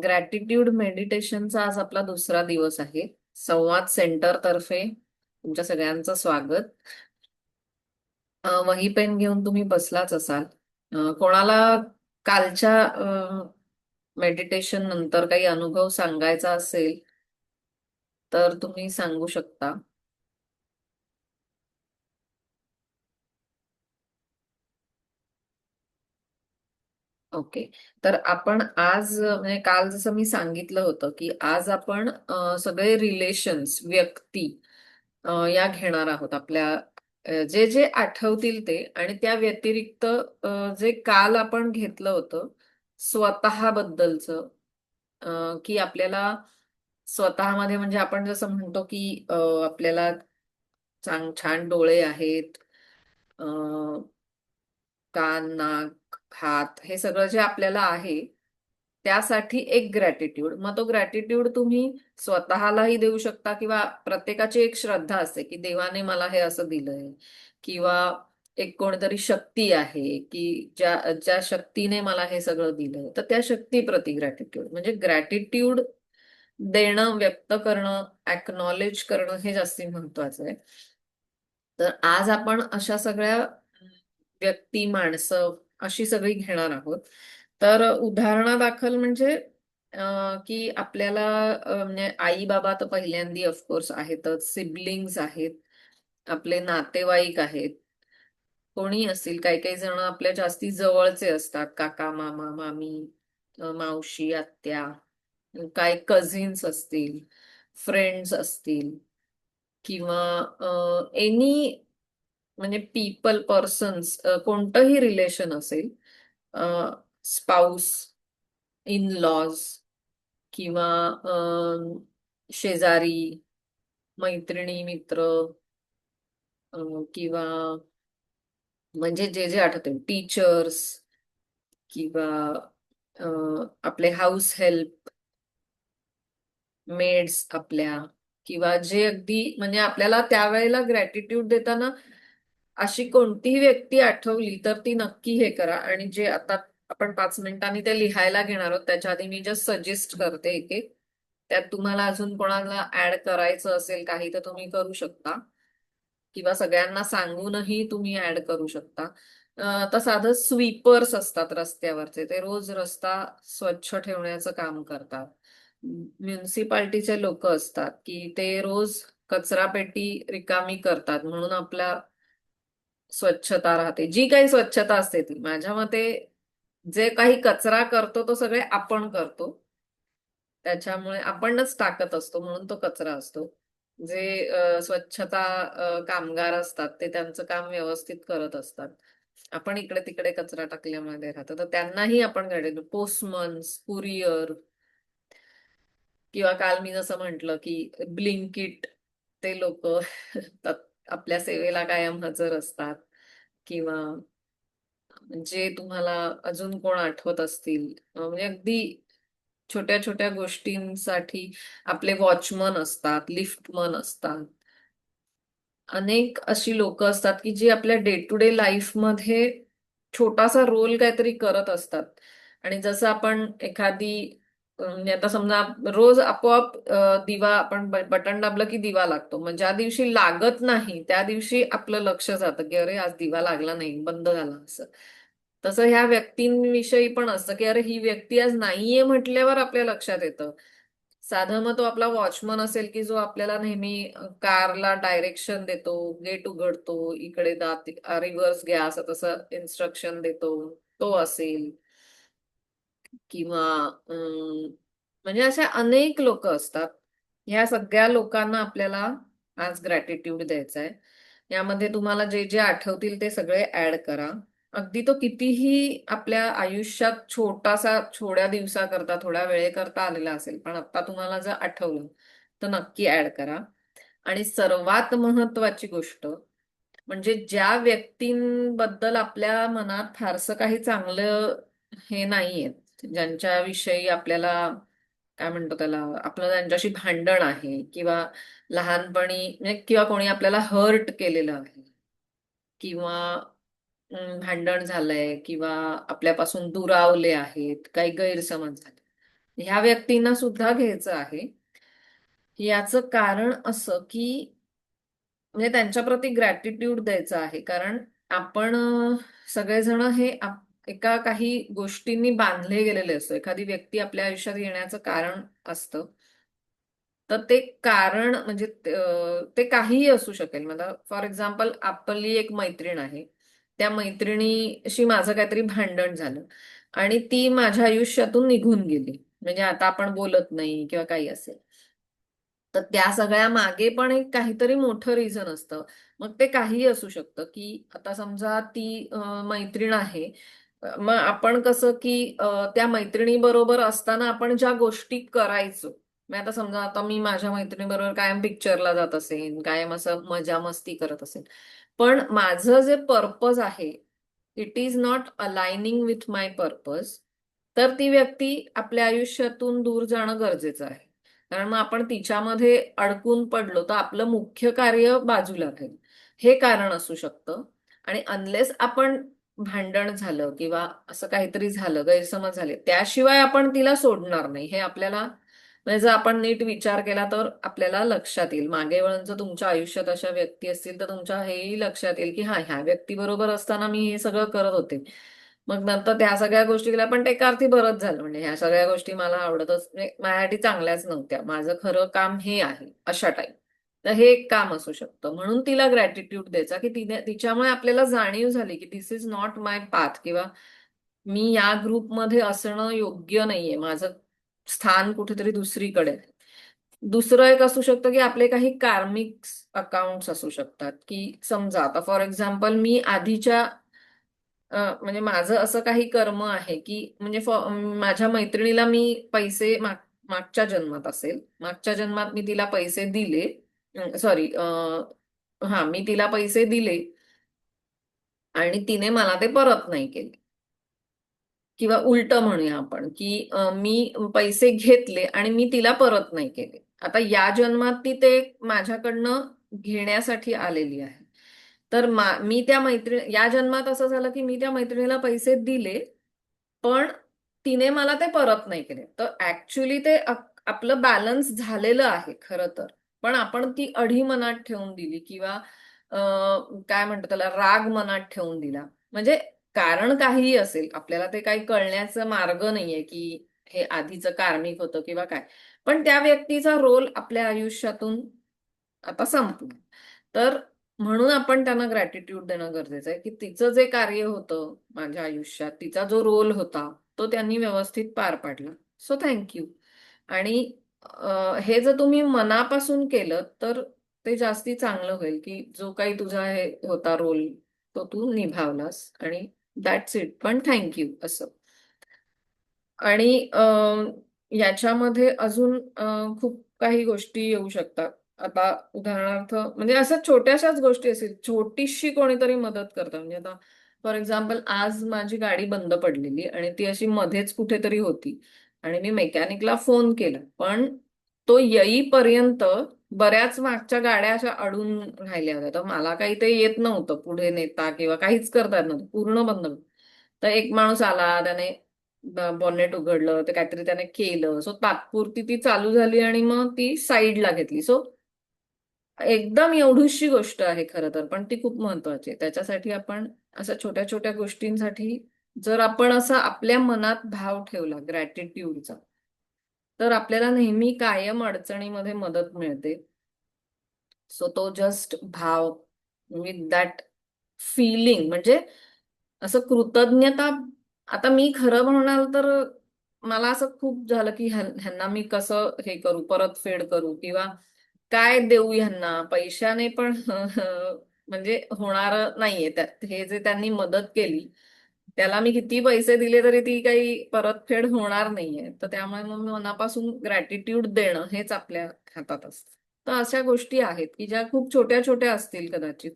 Gratitude मेडिटेशनचा आज आपला दुसरा दिवस आहे. संवाद सेंटर तर्फे तुमच्या सगळ्यांचं स्वागत. वही पेन घेऊन तुम्ही बसलाच असाल. कोणाला कालच्या मेडिटेशन नंतर काही अनुभव सांगायचा असेल तर तुम्ही सांगू शकता. ओके. तर आपण आज म्हणजे काल जसं मी सांगितलं होतं की आज आपण सगळे रिलेशन्स व्यक्ती या घेणार आहोत आपल्या जे जे आठवतील ते, आणि त्या व्यतिरिक्त जे काल आपण घेतलं होतं स्वतःबद्दलचं, की आपल्याला स्वतःमध्ये म्हणजे आपण जसं म्हणतो की आपल्याला छान डोळे आहेत, कान, नाक, हात, हे सगळं जे आपल्याला आहे त्यासाठी एक ग्रॅटिट्यूड. मग तो ग्रॅटिट्यूड तुम्ही स्वतःलाही देऊ शकता, किंवा प्रत्येकाची एक श्रद्धा असते की देवाने मला हे असं दिलंय, किंवा एक कोणतरी शक्ती आहे की ज्या ज्या शक्तीने मला हे सगळं दिलंय, तर त्या शक्तीप्रती ग्रॅटिट्यूड. म्हणजे ग्रॅटिट्यूड देणं, व्यक्त करणं, एक्नॉलेज करणं हे जास्ती महत्वाचं आहे. तर आज आपण अशा सगळ्या व्यक्ती, माणसं अशी सगळी घेणार आहोत. तर उदाहरणादाखल म्हणजे की आपल्याला म्हणजे आई बाबा तर पहिल्यांदी ऑफकोर्स आहेतच, सिबलिंग्स आहेत, आपले नातेवाईक आहेत, कोणी असतील. काही काही जण आपल्या जास्ती जवळचे असतात, काका, मामा, मामी, मावशी, आत्या, काय कझिन्स असतील, फ्रेंड्स असतील, किंवा एनी म्हणजे पीपल, पर्सन्स, कोणतंही रिलेशन असेल, स्पाऊस, इन लॉज, किंवा शेजारी, मैत्रिणी, मित्र, किंवा म्हणजे जे जे आठवते, टीचर्स, किंवा आपले हाऊस हेल्प, मेड्स आपल्या, किंवा जे अगदी म्हणजे आपल्याला त्यावेळेला ग्रॅटिट्यूड देताना अशी कोणतीही व्यक्ती आठवली तर ती नक्की हे करा. आणि जे आता आपण 5 मिनिटांनी ते लिहायला घेणार आहोत त्याच्या आधी मी जस्ट सजेस्ट करते एक एक. त्यात तुम्हाला अजून कोणाला ऍड करायचं असेल काही तर तुम्ही करू शकता, किंवा सगळ्यांना सांगूनही तुम्ही ऍड करू शकता. तर साधं स्वीपर्स असतात रस्त्यावरचे, ते रोज रस्ता स्वच्छ ठेवण्याचं काम करतात. म्युन्सिपाल्टीचे लोक असतात की ते रोज कचरा पेटी रिकामी करतात, म्हणून आपल्या स्वच्छता राहते. जी काही स्वच्छता असते ती माझ्या मते, जे काही कचरा करतो तो सगळे आपण करतो, त्याच्यामुळे आपणच टाकत असतो म्हणून तो कचरा असतो. जे स्वच्छता कामगार असतात ते त्यांचं काम व्यवस्थित करत असतात, आपण इकडे तिकडे कचरा टाकल्यामध्ये राहतो. तर त्यांनाही आपण गाडी, पोस्टमन्स, कुरिअर, किंवा काल मी जसं म्हंटल की ब्लिंकिट, ते लोक आपल्या सेवेला कायम हजर असतात. किंवा जे तुम्हाला अजून कोण आठवत असतील, म्हणजे अगदी छोट्या छोट्या गोष्टींसाठी आपले वॉचमन असतात, लिफ्टमन असतात. अनेक अशी लोक असतात की जी आपल्या डे टू डे लाईफ मध्ये छोटासा रोल काहीतरी करत असतात. आणि जसं आपण एखादी म्हणजे आता समजा रोज आपोआप दिवा, आपण बटन दाबलं की दिवा लागतो, मग ज्या दिवशी लागत नाही त्या दिवशी आपलं लक्ष जातं की अरे आज दिवा लागला नाही, बंद झाला असं. तसं ह्या व्यक्तींविषयी पण असतं की अरे ही व्यक्ती आज नाहीये म्हटल्यावर आपल्या लक्षात येतं. साधं मग तो आपला वॉचमन असेल की जो आपल्याला नेहमी कारला डायरेक्शन देतो, गेट उघडतो, इकडे जात, रिव्हर्स घ्या, असं तसं इन्स्ट्रक्शन देतो, तो असेल. किंवा म्हणजे अशा अनेक लोक असतात. ह्या सगळ्या लोकांना आपल्याला आज ग्रॅटिट्यूड द्यायचा आहे. यामध्ये तुम्हाला जे जे आठवतील ते सगळे ऍड करा. अगदी तो कितीही आपल्या आयुष्यात छोटासा, थोड्या दिवसाकरता, थोड्या वेळेकरता आलेला असेल, पण आता तुम्हाला जर आठवलं तर नक्की ऍड करा. आणि सर्वात महत्वाची गोष्ट म्हणजे ज्या व्यक्तींबद्दल आपल्या मनात फारसं काही चांगलं हे नाहीये, ज्यांच्याविषयी आपल्याला काय म्हणतो त्याला, आपलं त्यांच्याशी भांडण आहे, किंवा लहानपणी म्हणजे किंवा कोणी आपल्याला हर्ट केलेलं आहे, किंवा भांडण झालंय, किंवा आपल्यापासून दुरावले आहेत, काही गैरसमज झाले, ह्या व्यक्तींना सुद्धा घ्यायचं आहे. याचं कारण असं की म्हणजे त्यांच्याप्रती ग्रॅटिट्यूड द्यायचं आहे, कारण आपण सगळेजण हे एका काही गोष्टींनी बांधले गेलेले असतो. एखादी व्यक्ती आपल्या आयुष्यात येण्याचं कारण असतं. तर ते कारण म्हणजे ते काहीही असू शकेल. मला फॉर एक्झाम्पल आपली एक मैत्रीण आहे, त्या मैत्रिणीशी माझं काहीतरी भांडण झालं आणि ती माझ्या आयुष्यातून निघून गेली, म्हणजे आता आपण बोलत नाही किंवा काही असेल. तर त्या सगळ्या मागे पण एक काहीतरी मोठं रिझन असतं. मग ते काहीही असू शकतं, की आता समजा ती मैत्रीण आहे. मग आपण कसं की त्या मैत्रिणीबरोबर असताना आपण ज्या गोष्टी करायचो. मी आता समजा आता मी माझ्या मैत्रिणीबरोबर कायम पिक्चरला जात असेल, कायम असं मजा मस्ती करत असेल. पण माझं जे पर्पज आहे, it is not aligning with my purpose, तर ती व्यक्ती आपल्या आयुष्यातून दूर जाणं गरजेचं आहे. कारण मग आपण तिच्यामध्ये अडकून पडलो तर आपलं मुख्य कार्य बाजूला राहील. हे कारण असू शकतं. आणि अनलेस आपण भांडण झालं किंवा असं काहीतरी झालं, गैरसमज झाले, त्याशिवाय आपण तिला सोडणार नाही, हे आपल्याला म्हणजे जर आपण नीट विचार केला तर आपल्याला लक्षात येईल. मागे वळून जर तुमच्या आयुष्यात अशा व्यक्ती असतील तर तुमच्या हेही लक्षात येईल की हा, ह्या व्यक्तीबरोबर असताना मी हे सगळं करत होते. मग नंतर त्या सगळ्या गोष्टी केल्या, पण ते एका अर्थी बरंच झालं. म्हणजे ह्या सगळ्या गोष्टी मला आवडतच म्हणजे माझ्यासाठी चांगल्याच नव्हत्या. माझं खरं काम हे आहे, अशा टाईप. तर हे एक काम असू शकतं. म्हणून तिला ग्रॅटिट्यूड द्यायचा की तिच्यामुळे आपल्याला जाणीव झाली की दिस इज नॉट माय पाथ, किंवा मी या ग्रुपमध्ये असणं योग्य नाहीये, माझं स्थान कुठेतरी दुसरीकडे आहे. दुसरं एक असू शकतं की आपले काही कार्मिक अकाउंट्स असू शकतात, की समजा आता फॉर एक्झाम्पल मी आधीच्या म्हणजे माझं असं काही कर्म आहे की म्हणजे माझ्या मैत्रिणीला मी पैसे मागच्या जन्मात असेल, मागच्या जन्मात मी तिला पैसे दिले. सॉरी, हा, मी तिला पैसे दिले आणि तिने मला ते परत नाही केले. किंवा उलट म्हणूया आपण की मी पैसे घेतले आणि मी तिला परत नाही केले. आता या जन्मात ती ते माझ्याकडनं घेण्यासाठी आलेली आहे. तर मी त्या मैत्रिणी या जन्मात असं झालं की मी त्या मैत्रिणीला पैसे दिले, पण तिने मला ते परत नाही केले. तर ऍक्च्युली ते आपलं बॅलन्स झालेलं आहे खरं तर. पण आपण ती अढी मनात ठेवून दिली किंवा काय म्हणतात त्याला, राग मनात ठेवून दिला. म्हणजे कारण काहीही असेल, आपल्याला ते काही कळण्याचा मार्ग नाहीये की हे आधीचं कार्मिक होतं किंवा काय. पण त्या व्यक्तीचा रोल आपल्या आयुष्यातून आता संपला. तर म्हणून आपण त्यांना ग्रॅटिट्यूड देणं गरजेचं आहे की तिचं जे कार्य होतं माझ्या आयुष्यात, तिचा जो रोल होता, तो त्यांनी व्यवस्थित पार पाडला. So thank you. आणि हे जर तुम्ही मनापासून केलं तर ते जास्ती चांगलं होईल की जो काही तुझा हे होता रोल, तो तू निभावलास आणि दॅट्स इट, पण थँक्यू असं. आणि याच्यामध्ये अजून खूप काही गोष्टी येऊ शकतात. आता उदाहरणार्थ म्हणजे असं छोट्याशाच गोष्टी असतील, छोटीशी कोणीतरी मदत करतं. म्हणजे आता फॉर एक्झाम्पल आज माझी गाडी बंद पडलेली आणि ती अशी मध्येच कुठेतरी होती आणि मी मेकॅनिकला फोन केला, पण तो येईपर्यंत बऱ्याच मागच्या गाड्या अशा अडून राहिल्या होत्या. तर मला काही ते येत नव्हतं पुढे नेता किंवा काहीच करता येत नव्हतं, पूर्ण बंद होतं. तर एक माणूस आला, त्याने बॉनेट उघडलं, ते काहीतरी त्याने केलं. सो तात्पुरती ती चालू झाली आणि मग ती साईडला घेतली. सो एकदम एवढीशी गोष्ट आहे खरं तर, पण ती खूप महत्वाची आहे. त्याच्यासाठी आपण अशा छोट्या छोट्या गोष्टींसाठी जर आपण असा आपल्या मनात भाव ठेवला ग्रॅटिट्यूडचा, तर आपल्याला नेहमी कायम अडचणीमध्ये मदत मिळते. सो तो जस्ट भाव विथ दॅट फिलिंग, म्हणजे असं कृतज्ञता. आता मी खरं म्हणाल तर मला असं खूप झालं की ह्यांना मी कसं हे करू, परतफेड करू किंवा काय देऊ ह्यांना पैशाने पण म्हणजे होणार नाहीये. त्यात हे जे त्यांनी मदत केली त्याला मी किती पैसे दिले तरी ती काही परतफेड होणार नाहीये. तर त्यामुळे मग मनापासून ग्रॅटिट्यूड देणं हेच आपल्या हातात असतं. तर अशा गोष्टी आहेत की ज्या खूप छोट्या छोट्या असतील कदाचित,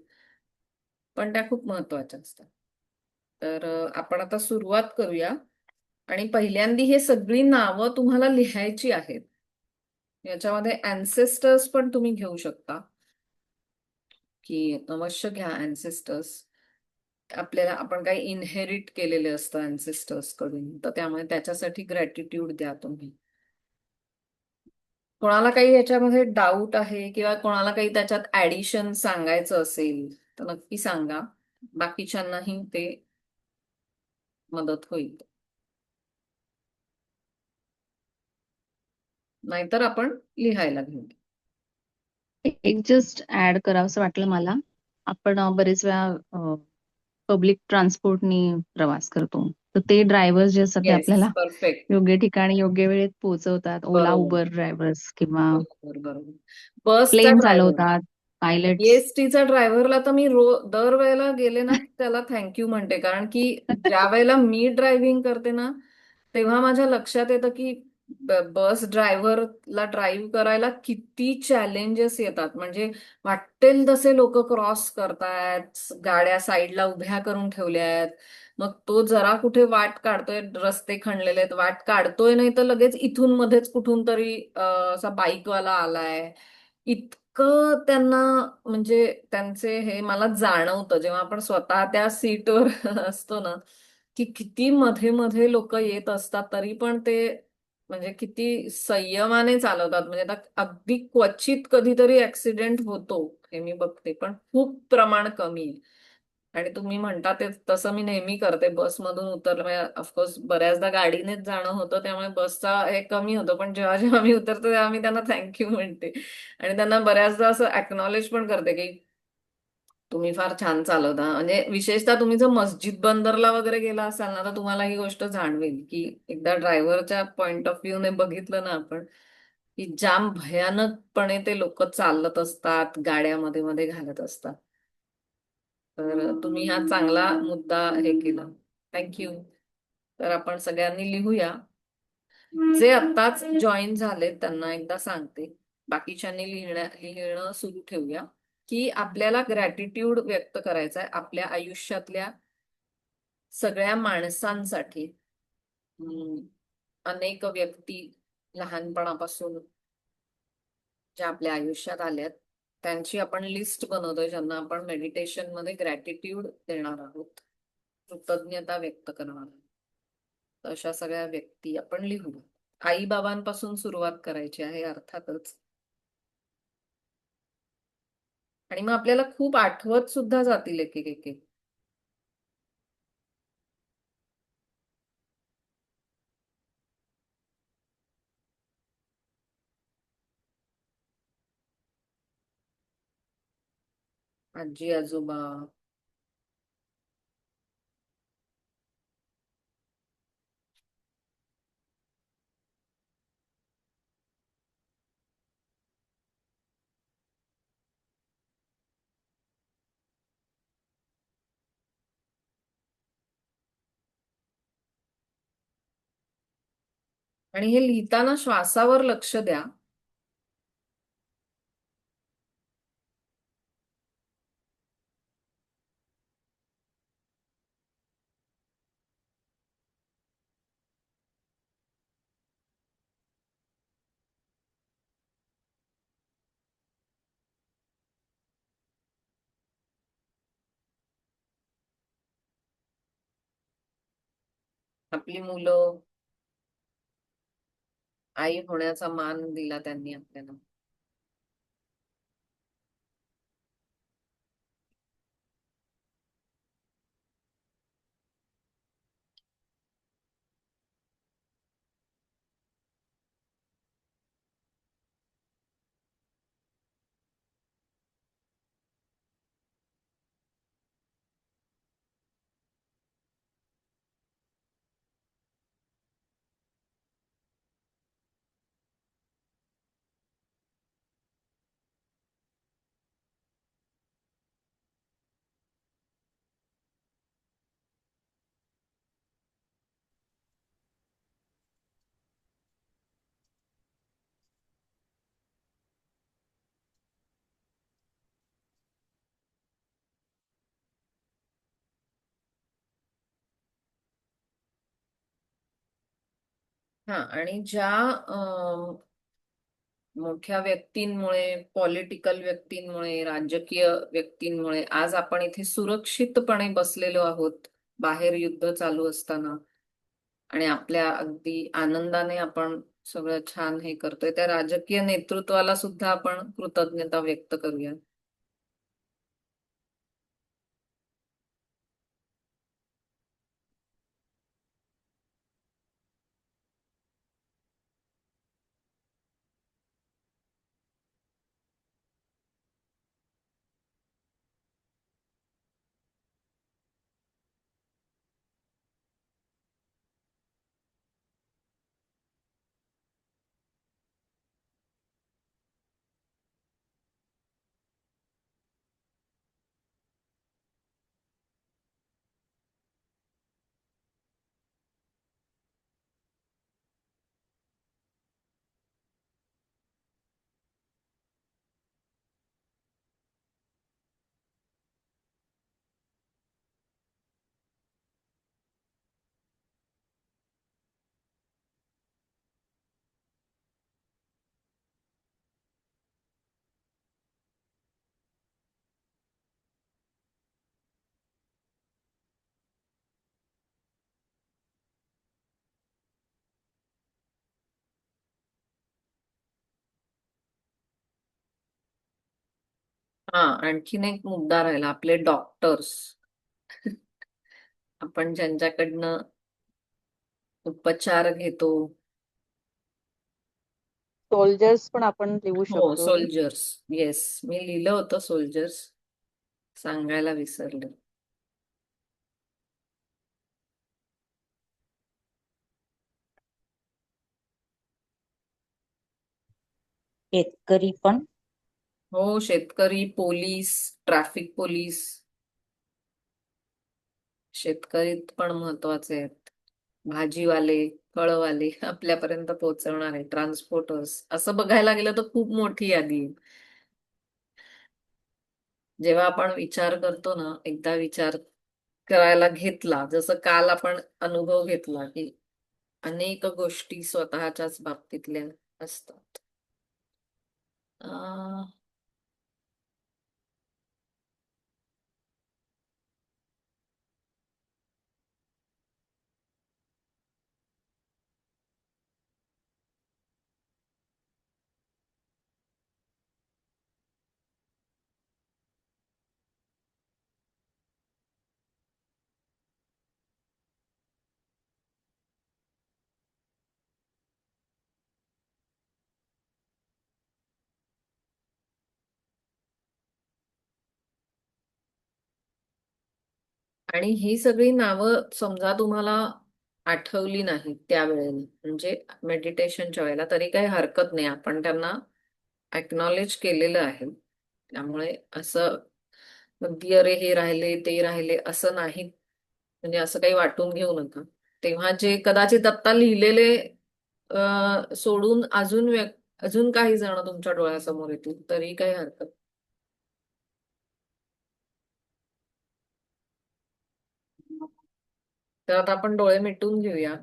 पण त्या खूप महत्वाच्या असतात. तर आपण आता सुरुवात करूया. आणि पहिल्यांदी हे सगळी नावं तुम्हाला लिहायची आहेत. याच्यामध्ये अँसेस्टर्स पण तुम्ही घेऊ शकता, की अवश्य घ्या अँसेस्टर्स. आपल्याला आपण काही इनहेरिट केलेले असतं अँसेस्टर्स कडून, तर त्यामुळे त्याच्यासाठी ग्रॅटिट्यूड द्या तुम्ही. कोणाला काही याच्यामध्ये डाऊट आहे किंवा कोणाला काही त्याच्यात ऍडिशन सांगायचं असेल तर नक्की सांगा. बाकीच्यांनाही ते मदत होईल. नाहीतर आपण लिहायला घेऊ. एक जस्ट ऍड करावंसं वाटलं मला. आपण बरेच वेळा पब्लिक ट्रान्सपोर्टनी प्रवास करतो. तर ते ड्रायव्हर्स जे असतात ते येस, आपल्याला परफेक्ट. योग्य ठिकाणी योग्य वेळेत पोहोचवतात. ओला, बरोबर, उबर ड्रायव्हर्स किंवा बरोबर, बरोबर. बसचा प्लेन ड्रायव्हर, चालवतात, पायलट्स. एसटीचा ड्रायव्हरला तर मी दरवेळेला गेले ना त्याला थँक्यू म्हणते, कारण की ज्या वेळेला मी ड्रायव्हिंग करते ना तेव्हा माझ्या लक्षात येतं की बस ड्रायव्हरला ड्राईव्ह करायला किती चॅलेंजेस येतात. म्हणजे वाटेल तसे लोक क्रॉस करतायत, गाड्या साईडला उभ्या करून ठेवल्या आहेत. मग तो जरा कुठे वाट काढतोय, रस्ते खणलेले आहेत, वाट काढतोय नाही तर लगेच इथून मध्येच कुठून तरी असा बाईकवाला आलाय. इतकं त्यांना, म्हणजे त्यांचे हे मला जाणवतं जेव्हा आपण स्वतः त्या सीटवर असतो ना, की किती मध्ये मध्ये लोक येत असतात तरी पण ते म्हणजे किती संयमाने चालवतात. म्हणजे आता अगदी क्वचित कधीतरी ऍक्सिडेंट होतो हे मी बघते, पण खूप प्रमाण कमी आहे. आणि तुम्ही म्हणता ते तसं मी नेहमी करते, बसमधून उतरलं म्हणजे ऑफकोर्स बऱ्याचदा गाडीनेच जाणं होतं त्यामुळे बसचा हे कमी होतं, पण जेव्हा जेव्हा मी उतरते तेव्हा मी त्यांना थँक्यू म्हणते. आणि त्यांना बऱ्याचदा असं अॅक्नॉलेज पण करते की तुम्ही फार छान चालवता. म्हणजे विशेषतः तुम्ही जर मस्जिद बंदरला वगैरे गेला असाल ना तर तुम्हाला ही गोष्ट जाणवेल की एकदा ड्रायव्हरच्या पॉइंट ऑफ व्ह्यूने बघितलं ना आपण, की जाम भयानकपणे ते लोक चालत असतात, गाड्यामध्ये मध्ये घालत असतात. तर तुम्ही हा चांगला मुद्दा हे केला, थँक्यू. तर आपण सगळ्यांनी लिहूया. जे आत्ताच जॉईन झाले त्यांना एकदा सांगते, बाकीच्यांनी लिहिणं सुरू ठेवूया, की आपल्याला ग्रॅटिट्यूड व्यक्त करायचा आहे आपल्या आयुष्यातल्या सगळ्या माणसांसाठी. हम्म, अनेक व्यक्ती लहानपणापासून ज्या आपल्या आयुष्यात आल्यात त्यांची आपण लिस्ट बनवतोय, ज्यांना आपण मेडिटेशन मध्ये ग्रॅटिट्यूड देणार आहोत, कृतज्ञता व्यक्त करणार आहोत. तर अशा सगळ्या व्यक्ती आपण लिहू. आई बाबांपासून सुरुवात करायची आहे अर्थातच. आणि मग आपल्याला खूप आठवत सुद्धा जातील एक एक एक एक. आजी आजोबा. आणि हे लिहिताना श्वासावर लक्ष द्या. आपली मुलं, आई होण्याचा मान दिला त्यांनी आपल्याला. हा, आणि ज्या मोठ्या व्यक्तींमुळे, पॉलिटिकल व्यक्तींमुळे, राजकीय व्यक्तींमुळे आज आपण इथे सुरक्षितपणे बसलेलो आहोत, बाहेर युद्ध चालू असताना, आणि आपल्या अगदी आनंदाने आपण सगळं छान हे करतोय, त्या राजकीय नेतृत्वाला सुद्धा आपण कृतज्ञता व्यक्त करूया. हा, आणखीन एक मुद्दा राहिला, आपले डॉक्टर्स. आपण ज्यांच्याकडनं उपचार घेतो. सोल्जर्स पण आपण लिहू हो, शकतो. सोल्जर्स. येस, मी लिहिलं होतं सोल्जर्स, सांगायला विसरले. शेतकरी पण. हो, शेतकरी, पोलीस, ट्रॅफिक पोलीस. शेतकरी पण महत्वाचे आहेत. भाजीवाले, फळवाले, आपल्यापर्यंत पोहोचवणारे, ट्रान्सपोर्टर्स, असं बघायला गेलं तर खूप मोठी यादी आहे. जेव्हा आपण विचार करतो ना, एकदा विचार करायला घेतला, जसं काल आपण अनुभव घेतला की अनेक गोष्टी स्वतःच्याच बाबतीतल्या असतात. अं, आणि ही सगळी नावं समजा तुम्हाला आठवली नाही त्यावेळेला, म्हणजे मेडिटेशनच्या वेळेला, तरी काही हरकत नाही, आपण त्यांना अॅक्नॉलेज केलेलं आहे. त्यामुळे असं अगदी अरे हे राहिले ते राहिले असं नाही, म्हणजे असं काही वाटून घेऊ नका. तेव्हा जे कदाचित आत्ता लिहिलेले सोडून अजून काही जण तुमच्या डोळ्यासमोर येतील, तरी काही हरकत. तर आता आपण डोळे मिटून घेऊया.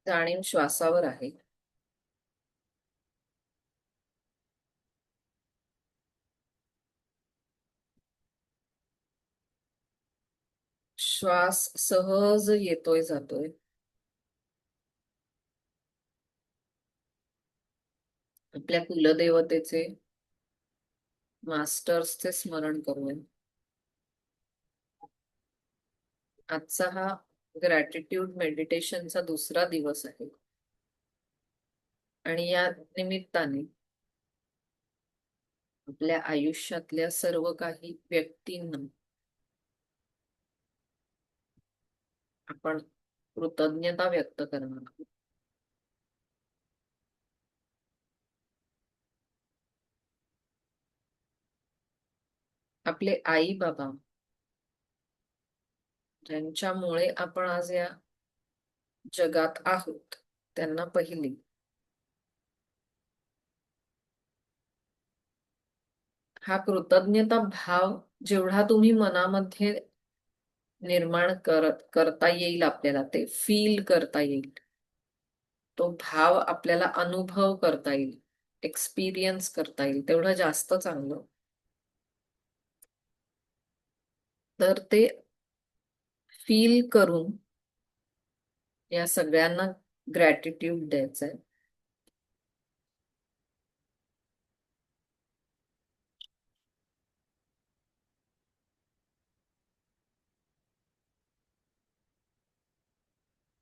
जाणीव श्वासावर आहे. श्वास सहज येतोय जातोय. आपल्या कुलदेवतेचे, मास्टर्सचे स्मरण करूया. आजचा हा ग्रॅटिट्यूड मेडिटेशनचा दुसरा दिवस आहे, आणि या निमित्ताने आपल्या आयुष्यातल्या सर्व काही व्यक्तींना आपण कृतज्ञता व्यक्त करणार आहोत. आपले आई बाबा, ज्यांच्यामुळे आपण आज या जगात आहोत, त्यांना पहिली. हा कृतज्ञता भाव जेवढा तुम्ही मनामध्ये निर्माण करता येईल, आपल्याला ते फील करता येईल, तो भाव आपल्याला अनुभव करता येईल, एक्सपिरियन्स करता येईल, तेवढं जास्त चांगलं. तर ते फील करून या सगळ्यांना ग्रॅटिट्यूड द्यायचंय.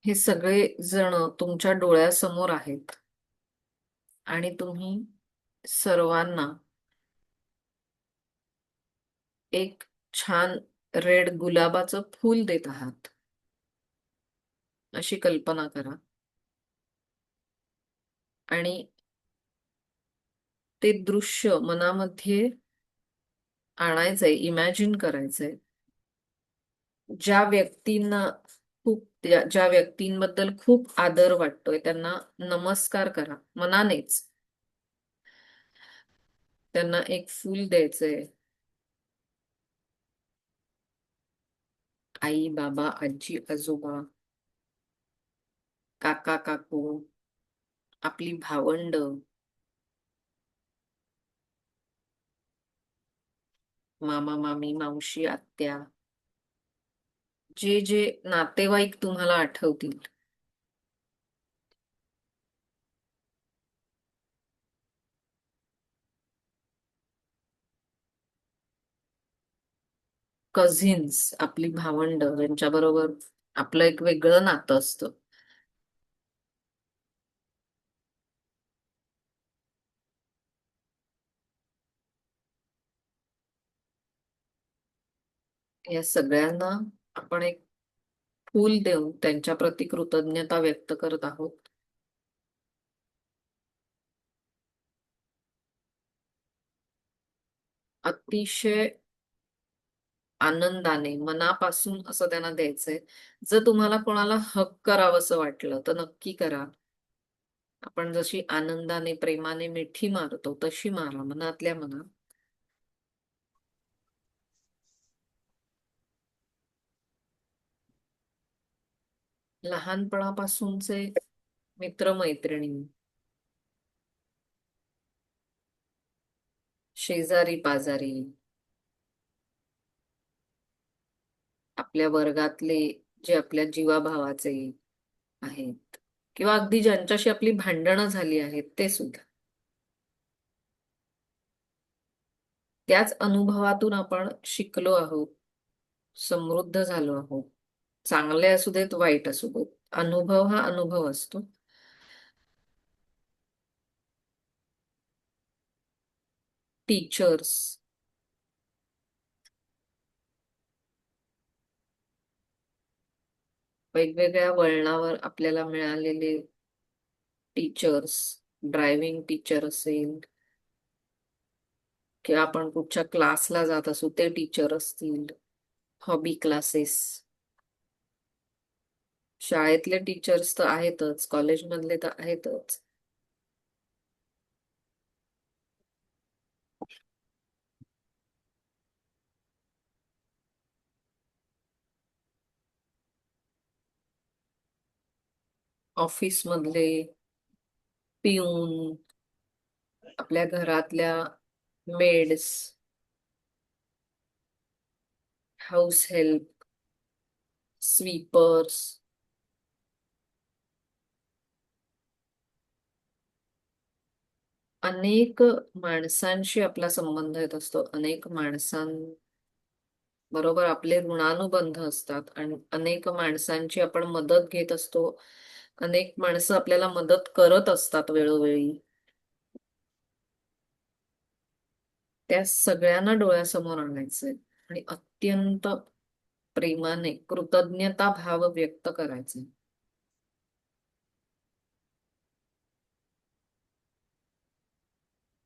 हे सगळे जण तुमच्या डोळ्यासमोर आहेत आणि तुम्ही सर्वांना एक छान रेड गुलाबाचं फूल देत आहात अशी कल्पना करा. आणि ते दृश्य मनामध्ये आणायचंय, इमॅजिन करायचंय. ज्या व्यक्तींना ज्या व्यक्तींबद्दल खूप आदर वाटतोय त्यांना नमस्कार करा मनानेच. त्यांना एक फूल द्यायचंय. आई, बाबा, आजी, आजोबा, काका, काकू, आपली भावंड, मामा, मामी, मावशी, आत्या, जे जे नातेवाईक तुम्हाला आठवतील कझिन्स, आपली भावंड, ज्यांच्याबरोबर आपलं एक वेगळं नातं असतं. या सगळ्यांना आपण एक फूल देऊन त्यांच्या प्रती कृतज्ञता व्यक्त करत आहोत. अतिशय आनंदाने मनापासून असं त्यांना द्यायचंय. जर तुम्हाला कोणाला हक करावंसं वाटलं तर नक्की करा. आपण जशी आनंदाने प्रेमाने मिठी मारतो तशी मारा मनातल्या मनात. लहानपणापासूनचे मित्रमैत्रिणी, शेजारी पाजारी, आपल्या वर्गातले जे आपल्या जीवाभावाचे आहेत किंवा अगदी ज्यांच्याशी आपली भांडणं झाली आहेत ते सुद्धा, त्याच अनुभवातून आपण शिकलो आहोत, समृद्ध झालो आहोत. चांगले असू देत, वाईट असू देत, अनुभव हा अनुभव असतो. टीचर्स, वेगवेगळ्या वळणावर आपल्याला मिळालेले टीचर्स, ड्रायव्हिंग टीचर असेल किंवा आपण कुठच्या क्लासला जात असू ते टीचर असतील, हॉबी क्लासेस, शाळेतले टीचर्स तर आहेतच, कॉलेजमधले तर आहेतच. ऑफिस मधले पिऊन, आपल्या घरातल्या मेड्स, हाऊस हेल्प, स्वीपर्स, अनेक माणसांशी आपला संबंध येत असतो. अनेक माणसांबरोबर आपले ऋणानुबंध असतात आणि अनेक माणसांची आपण मदत घेत असतो. अनेक माणसं आपल्याला मदत करत असतात वेळोवेळी. त्या सगळ्यांना डोळ्यासमोर आणायचंय आणि अत्यंत प्रेमाने कृतज्ञता भाव व्यक्त करायचे.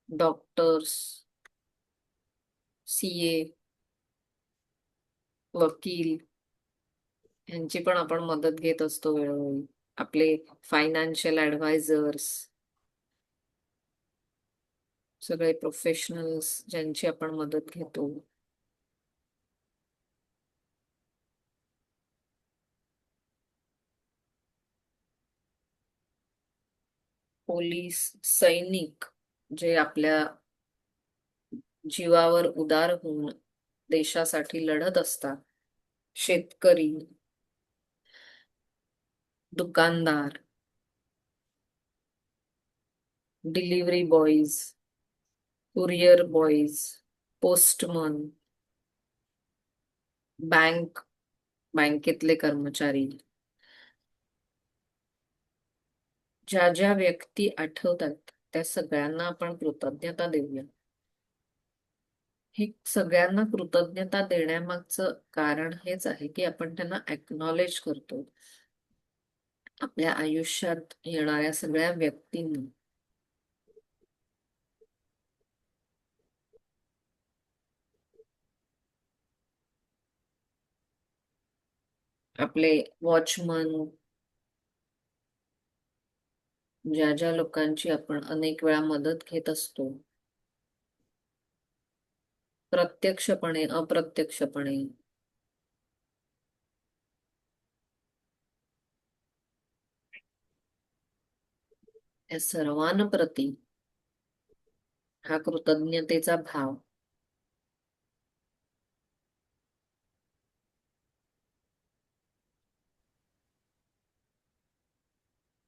डॉक्टर्स, सीए, वकील यांची पण आपण मदत घेत असतो वेळोवेळी. आपले फायनान्शियल ऍडवायझर्स, सगळे प्रोफेशनल्स ज्यांची आपण मदत घेतो. पोलीस, सैनिक जे आपल्या जीवावर उदार होऊन देशासाठी लढत असतात, शेतकरी, दुकानदार, delivery boys, courier boys, postman, बँकेतले कर्मचारी, ज्या ज्या व्यक्ती आठवतात त्या सगळ्यांना आपण कृतज्ञता देऊया. हे सगळ्यांना कृतज्ञता देण्यामागचं कारण हेच आहे की आपण त्यांना अॅक्नॉलेज करतो आपल्या आयुष्यात येणाऱ्या सगळ्या व्यक्तींना. आपले वॉचमन, ज्या ज्या लोकांची आपण अनेक वेळा मदत घेत असतो, प्रत्यक्षपणे अप्रत्यक्षपणे, या सर्वांप्रती हा कृतज्ञतेचा भाव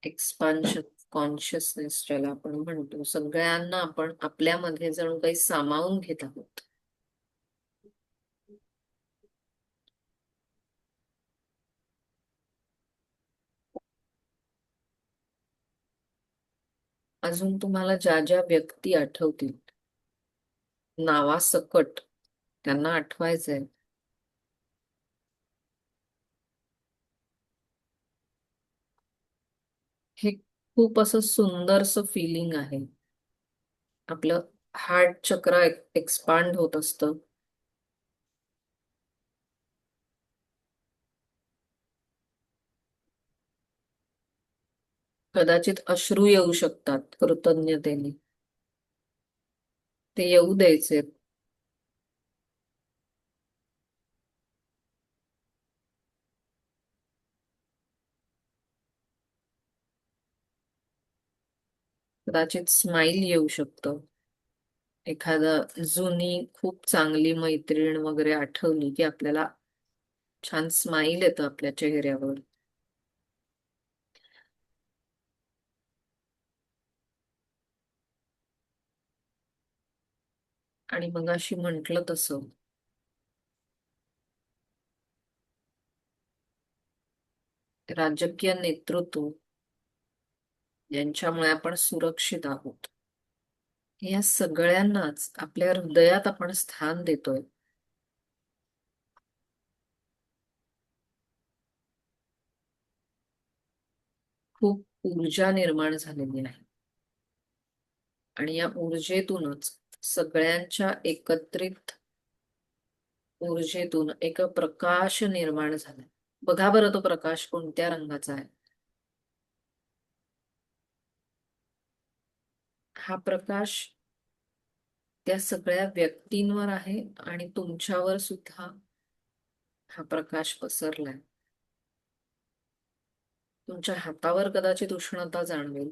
एक्सपान्शन कॉन्शियसनेस ज्याला आपण म्हणतो, सगळ्यांना आपण आपल्यामध्ये जणू काही सामावून घेत आहोत. अजून तुम्हाला ज्या ज्या व्यक्ती आठवतील नावासकट त्यांना आठवायचंय, हे खूप असं सुंदरसं फिलिंग आहे. आपलं हार्ट चक्र एक्सपांड होत असतं. कदाचित अश्रू येऊ शकतात कृतज्ञतेने, ते येऊ द्यायचे. कदाचित स्माइल येऊ शकतं. एखादा जुनी खूप चांगली मैत्रीण वगैरे आठवली की आपल्याला छान स्माइल येतं आपल्या चेहऱ्यावर. आणि मग अशी म्हटलं तसं राजकीय नेतृत्व ज्यांच्यामुळे आपण सुरक्षित आहोत, या सगळ्यांनाच आपल्या हृदयात आपण स्थान देतोय. खूप ऊर्जा निर्माण झालेली आहे आणि या ऊर्जेतूनच सगळ्यांच्या एकत्रित ऊर्जेतून एक प्रकाश निर्माण झाला. बघा बरं तो प्रकाश कोणत्या रंगाचा आहे. हा प्रकाश त्या सगळ्या व्यक्तींवर आहे आणि तुमच्यावर सुद्धा हा प्रकाश पसरलाय. तुमच्या हातावर कदाचित उष्णता जाणवेल,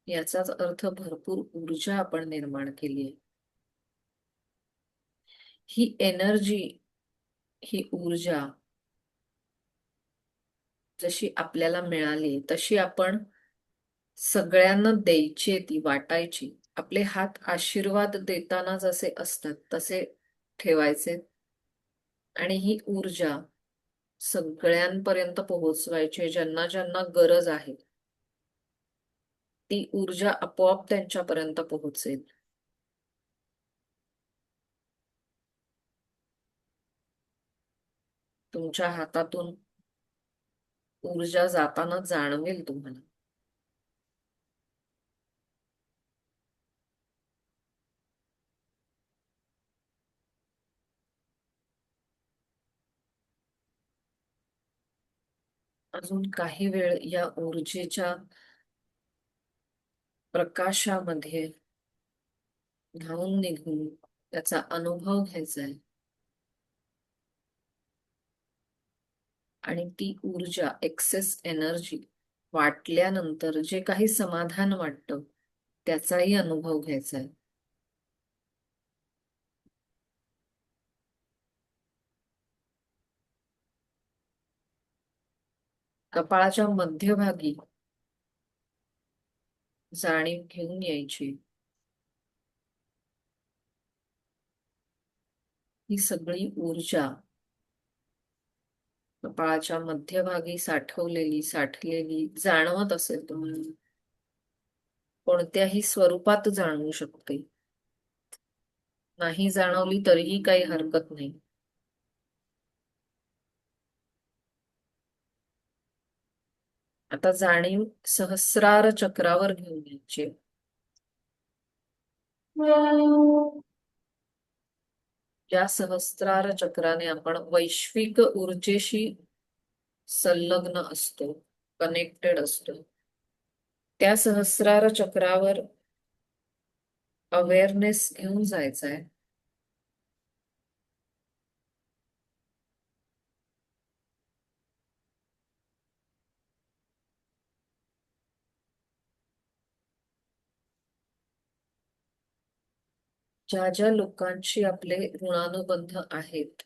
याचाच अर्थ भरपूर ऊर्जा आपण निर्माण केली आहे. ही एनर्जी, ही ऊर्जा जशी आपल्याला मिळाली तशी आपण सगळ्यांना द्यायची, ती वाटायची. आपले हात आशीर्वाद देताना जसे असतात तसे ठेवायचे आणि ही ऊर्जा सगळ्यांपर्यंत पोहोचवायची. ज्यांना ज्यांना गरज आहे ती ऊर्जा आपोआप त्यांच्यापर्यंत पोहोचेल. तुमच्या हातातून ऊर्जा जाताना जाणवेल तुम्हाला. अजून काही वेळ या ऊर्जेच्या प्रकाशामध्ये धावून निघून त्याचा अनुभव घ्यायचा आहे आणि ती ऊर्जा, एक्सेस एनर्जी वाटल्यानंतर जे काही समाधान वाटतं त्याचाही अनुभव घ्यायचा आहे. कपाळाच्या मध्यभागी जाणीव घेऊन यायची. ही सगळी ऊर्जा कपाळाच्या मध्यभागी साठलेली जाणवत असेल तुम्हाला, कोणत्याही स्वरूपात जाणवू शकते. नाही जाणवली तरीही काही हरकत नाही. आता जाणीव सहस्रार चक्रावर घेऊन यायची. ज्या सहस्रार चक्राने आपण वैश्विक ऊर्जेशी संलग्न असतो, कनेक्टेड असतो, त्या सहस्रार चक्रावर अवेअरनेस घेऊन जायचा आहे. ज्या ज्या लोकांशी आपले ऋणानुबंध आहेत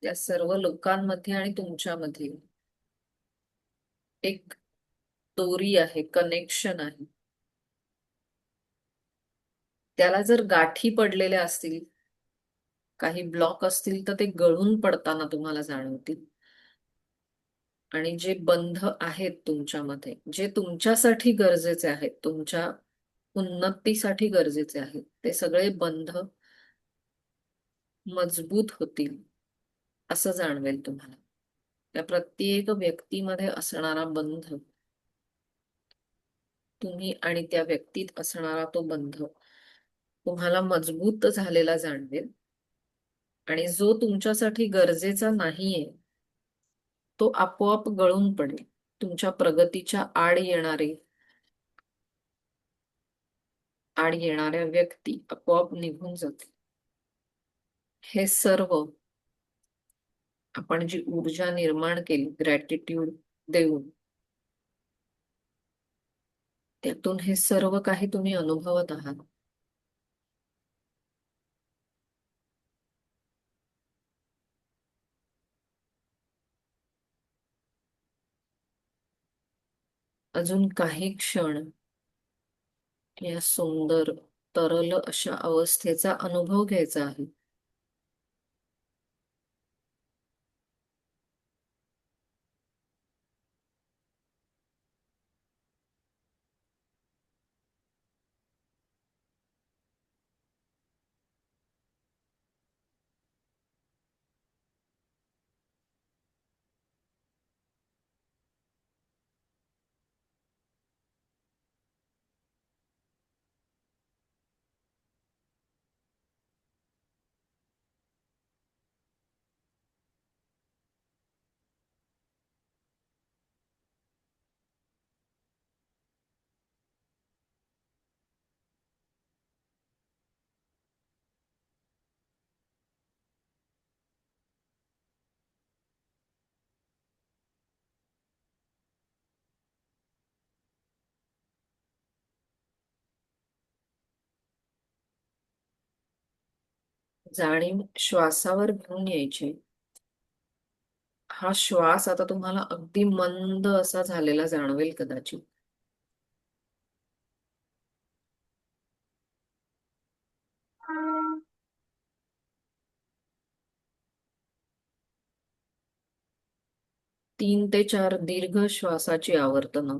त्या सर्व लोकांमध्ये आणि तुमच्यामध्ये एक दोरी आहे, कनेक्शन आहे. त्याला जर गाठी पडलेल्या असतील, काही ब्लॉक असतील, तर ते गळून पडताना तुम्हाला जाणवतील. आणि जे बंध आहेत तुमच्यामध्ये, जे तुमच्यासाठी गरजेचे आहेत, तुमच्या उन्नतीसाठी गरजेचे आहेत, ते सगळे बंध मजबूत होतील असं जाणवेल तुम्हाला. त्या प्रत्येक व्यक्तीमध्ये असणारा बंध, तुम्ही आणि त्या व्यक्तीत असणारा तो बंध तुम्हाला मजबूत झालेला जाणवेल. आणि जो तुमच्यासाठी गरजेचा नाहीये तो आपोआप गळून पडेल. तुमच्या प्रगतीच्या आड येणाऱ्या व्यक्ती आपोआप निघून जातील. हे सर्व आपण जी ऊर्जा निर्माण केली ग्रॅटिट्यूड देऊन, त्यातून हे सर्व काही तुम्ही अनुभवत आहात. अजून काही क्षण या सुंदर तरल अशा अवस्थेचा अनुभव घ्यायचा आहे. जाणीव श्वासावर घेऊन यायची. हा श्वास आता तुम्हाला अगदी मंद असा झालेला जाणवेल कदाचित. तीन ते चार दीर्घ श्वासाची आवर्तनं.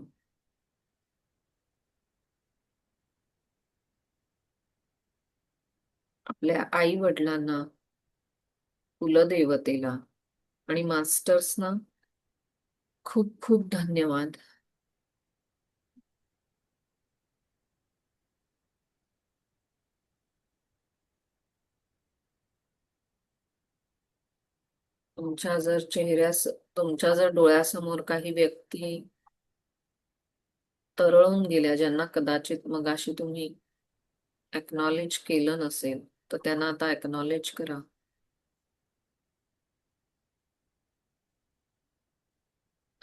आपल्या आई वडिलांना, कुलदेवतेला आणि मास्टर्सना खूप खूप धन्यवाद. तुमच्या जर डोळ्यासमोर काही व्यक्ती तरळून गेल्या, ज्यांना कदाचित मगाशी तुम्ही एक्नॉलेज केलं नसेल, तर त्यांना आता एक्नॉलेज करा.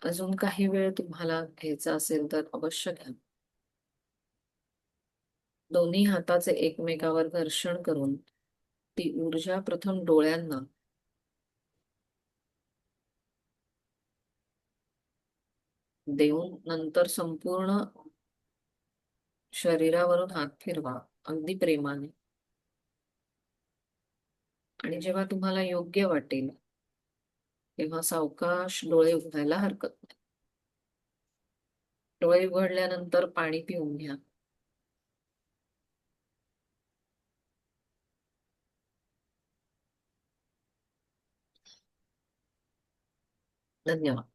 अजून काही वेळ तुम्हाला घ्यायचा असेल तर अवश्य घ्या. दोन्ही हाताचे एकमेकावर घर्षण करून ती ऊर्जा प्रथम डोळ्यांना, देऊन नंतर संपूर्ण शरीरावरून हात फिरवा अगदी प्रेमाने. आणि जेव्हा तुम्हाला योग्य वाटेल तेव्हा सावकाश डोळे उघडायला हरकत नाही. डोळे उघडल्यानंतर पाणी पिऊन घ्या. धन्यवाद.